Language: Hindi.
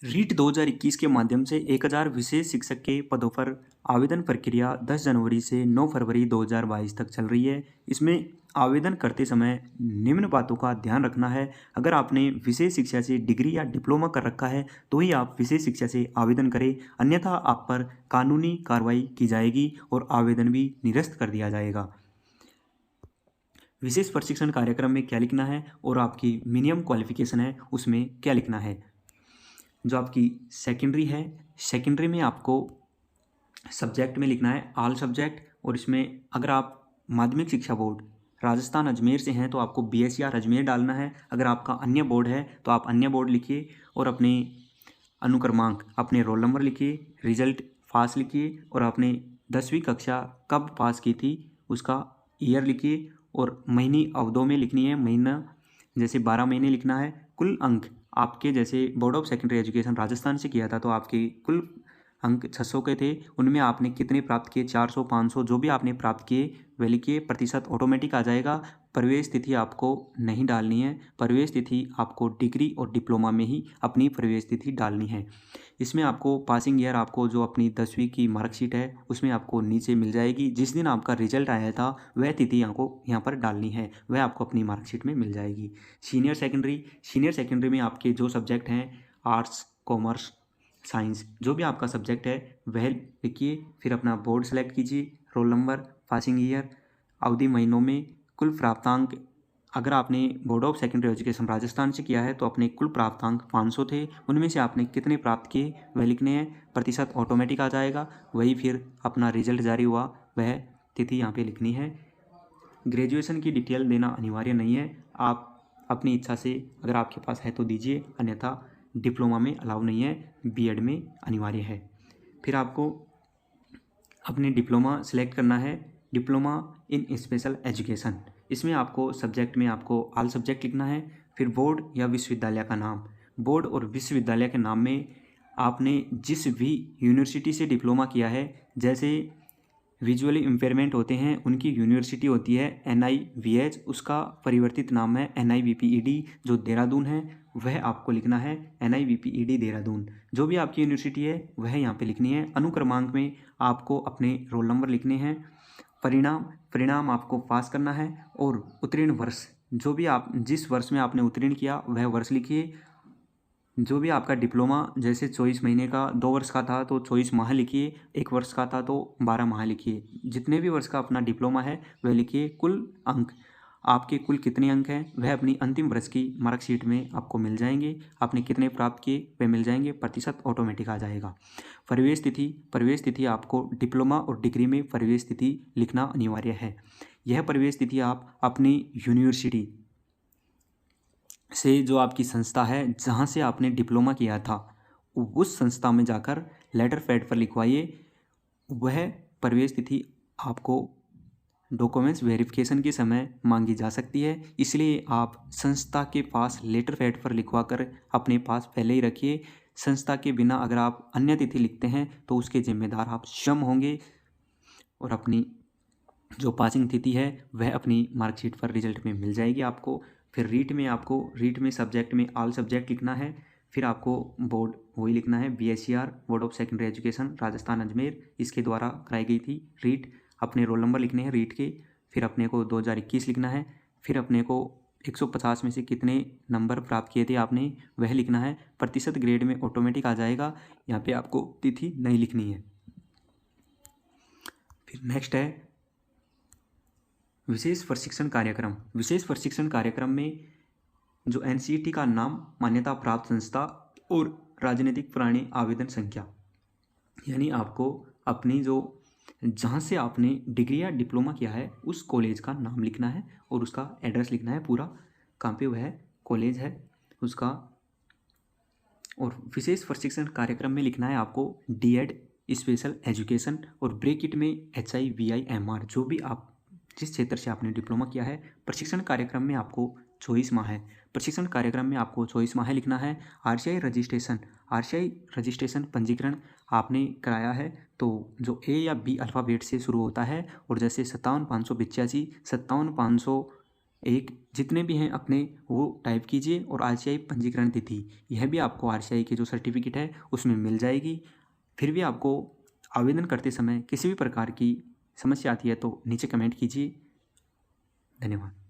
रीट 2021 के माध्यम से 1000 विशेष शिक्षक के पदों पर आवेदन प्रक्रिया 10 जनवरी से 9 फरवरी 2022 तक चल रही है। इसमें आवेदन करते समय निम्न बातों का ध्यान रखना है। अगर आपने विशेष शिक्षा से डिग्री या डिप्लोमा कर रखा है तो ही आप विशेष शिक्षा से आवेदन करें, अन्यथा आप पर कानूनी कार्रवाई की जाएगी और आवेदन भी निरस्त कर दिया जाएगा। विशेष प्रशिक्षण कार्यक्रम में क्या लिखना है और आपकी मिनिमम क्वालिफिकेशन है उसमें क्या लिखना है। जो आपकी सेकेंडरी है, सेकेंडरी में आपको सब्जेक्ट में लिखना है ऑल सब्जेक्ट। और इसमें अगर आप माध्यमिक शिक्षा बोर्ड राजस्थान अजमेर से हैं तो आपको BSER अजमेर डालना है। अगर आपका अन्य बोर्ड है तो आप अन्य बोर्ड लिखिए और अपने अनुक्रमांक, अपने रोल नंबर लिखिए, रिजल्ट पास लिखिए और आपने 10वीं कक्षा कब पास की थी उसका ईयर लिखिए और महीनी अवधों में लिखनी है। महीना जैसे 12 महीने लिखना है। कुल अंक आपके, जैसे board of secondary education Rajasthan से किया था तो आपके कुल अंक 600 के थे, उनमें आपने कितने प्राप्त किए, 400 500 जो भी आपने प्राप्त किए वह लिखिए। प्रतिशत ऑटोमेटिक आ जाएगा। प्रवेश तिथि आपको नहीं डालनी है। प्रवेश तिथि आपको डिग्री और डिप्लोमा में ही अपनी प्रवेश तिथि डालनी है। इसमें आपको पासिंग ईयर, आपको जो अपनी 10वीं की मार्कशीट है उसमें आपको नीचे मिल जाएगी। जिस दिन आपका रिजल्ट आया था वह तिथि आपको यहाँ पर डालनी है, वह आपको अपनी मार्कशीट में मिल जाएगी। सीनियर सेकेंडरी में आपके जो सब्जेक्ट हैं आर्ट्स, कॉमर्स, साइंस, जो भी आपका सब्जेक्ट है वह लिखिए। फिर अपना बोर्ड सेलेक्ट कीजिए, रोल नंबर, पासिंग ईयर, अवधि महीनों में, कुल प्राप्तांक। अगर आपने board of secondary education Rajasthan से किया है तो अपने कुल प्राप्तांक 500 थे, उनमें से आपने कितने प्राप्त किए वह लिखने हैं। प्रतिशत ऑटोमेटिक आ जाएगा। वही फिर अपना रिजल्ट जारी हुआ वह तिथि यहाँ पे लिखनी है। ग्रेजुएशन की डिटेल देना अनिवार्य नहीं है, आप अपनी इच्छा से अगर आपके पास है तो दीजिए, अन्यथा डिप्लोमा में अलाउ नहीं है, बीएड में अनिवार्य है। फिर आपको अपने डिप्लोमा सिलेक्ट करना है, डिप्लोमा इन स्पेशल एजुकेशन। इसमें आपको सब्जेक्ट में आपको ऑल सब्जेक्ट लिखना है। फिर बोर्ड या विश्वविद्यालय का नाम, बोर्ड और विश्वविद्यालय के नाम में आपने जिस भी यूनिवर्सिटी से डिप्लोमा किया है, जैसे विजुअली इम्पेयरमेंट होते हैं उनकी यूनिवर्सिटी होती है NIVH, उसका परिवर्तित नाम है NIVPED जो देहरादून है, वह आपको लिखना है NIVPED देहरादून। जो भी आपकी यूनिवर्सिटी है वह यहाँ पे लिखनी है। अनुक्रमांक में आपको अपने रोल नंबर लिखने हैं। परिणाम आपको पास करना है और उत्तीर्ण वर्ष, जो भी आप जिस वर्ष में आपने उत्तीर्ण किया वह वर्ष लिखिए। जो भी आपका डिप्लोमा, जैसे 24 महीने का 2 वर्ष का था तो 24 माह लिखिए, 1 वर्ष का था तो 12 माह लिखिए। जितने भी वर्ष का अपना डिप्लोमा है वह लिखिए। कुल अंक, आपके कुल कितने अंक हैं वह अपनी अंतिम वर्ष की मार्कशीट में आपको मिल जाएंगे। आपने कितने प्राप्त किए वह मिल जाएंगे। प्रतिशत ऑटोमेटिक आ जाएगा। प्रवेश तिथि आपको डिप्लोमा और डिग्री में प्रवेश तिथि लिखना अनिवार्य है। यह प्रवेश तिथि आप अपनी यूनिवर्सिटी से, जो आपकी संस्था है जहाँ से आपने डिप्लोमा किया था, उस संस्था में जाकर लेटर पैड पर लिखवाइए। वह प्रवेश तिथि आपको डॉक्यूमेंट्स वेरिफिकेशन के समय मांगी जा सकती है, इसलिए आप संस्था के पास लेटर पैड पर लिखवा कर अपने पास पहले ही रखिए। संस्था के बिना अगर आप अन्य तिथि लिखते हैं तो उसके जिम्मेदार आप स्वयं होंगे और अपनी जो पासिंग तिथि है वह अपनी मार्कशीट पर रिजल्ट में मिल जाएगी आपको। फिर रीट में सब्जेक्ट में ऑल सब्जेक्ट लिखना है। फिर आपको बोर्ड वही लिखना है BSER board of secondary education Rajasthan Ajmer, इसके द्वारा कराई गई थी रीट। अपने रोल नंबर लिखने हैं रीट के। फिर अपने को 2021 लिखना है। फिर अपने को 150 में से कितने नंबर प्राप्त किए थे आपने वह लिखना है। प्रतिशत ग्रेड में ऑटोमेटिक आ जाएगा, यहाँ पे आपको तिथि नहीं लिखनी है। फिर नेक्स्ट है विशेष प्रशिक्षण कार्यक्रम में जो NCET का नाम, मान्यता प्राप्त संस्था और राजनीतिक प्राणी आवेदन संख्या, यानी आपको अपनी जो जहाँ से आपने डिग्री या डिप्लोमा किया है उस कॉलेज का नाम लिखना है और उसका एड्रेस लिखना है पूरा, कहाँ पे वह कॉलेज है उसका। और विशेष प्रशिक्षण कार्यक्रम में लिखना है आपको DED स्पेशल एजुकेशन और ब्रैकेट में HIVIMR, जो भी आप जिस क्षेत्र से आपने डिप्लोमा किया है। प्रशिक्षण कार्यक्रम में आपको 24 माह है। प्रशिक्षण कार्यक्रम में आपको 24 माह लिखना है। RCI रजिस्ट्रेशन पंजीकरण आपने कराया है तो जो A या B अल्फ़ाबेट से शुरू होता है और जैसे 57,585, 57,500 एक जितने भी हैं अपने वो टाइप कीजिए और RCI पंजीकरण तिथि यह भी आपको RCI की जो सर्टिफिकेट है उसमें मिल जाएगी। फिर भी आपको आवेदन करते समय किसी भी प्रकार की समस्या आती है तो नीचे कमेंट कीजिए। धन्यवाद।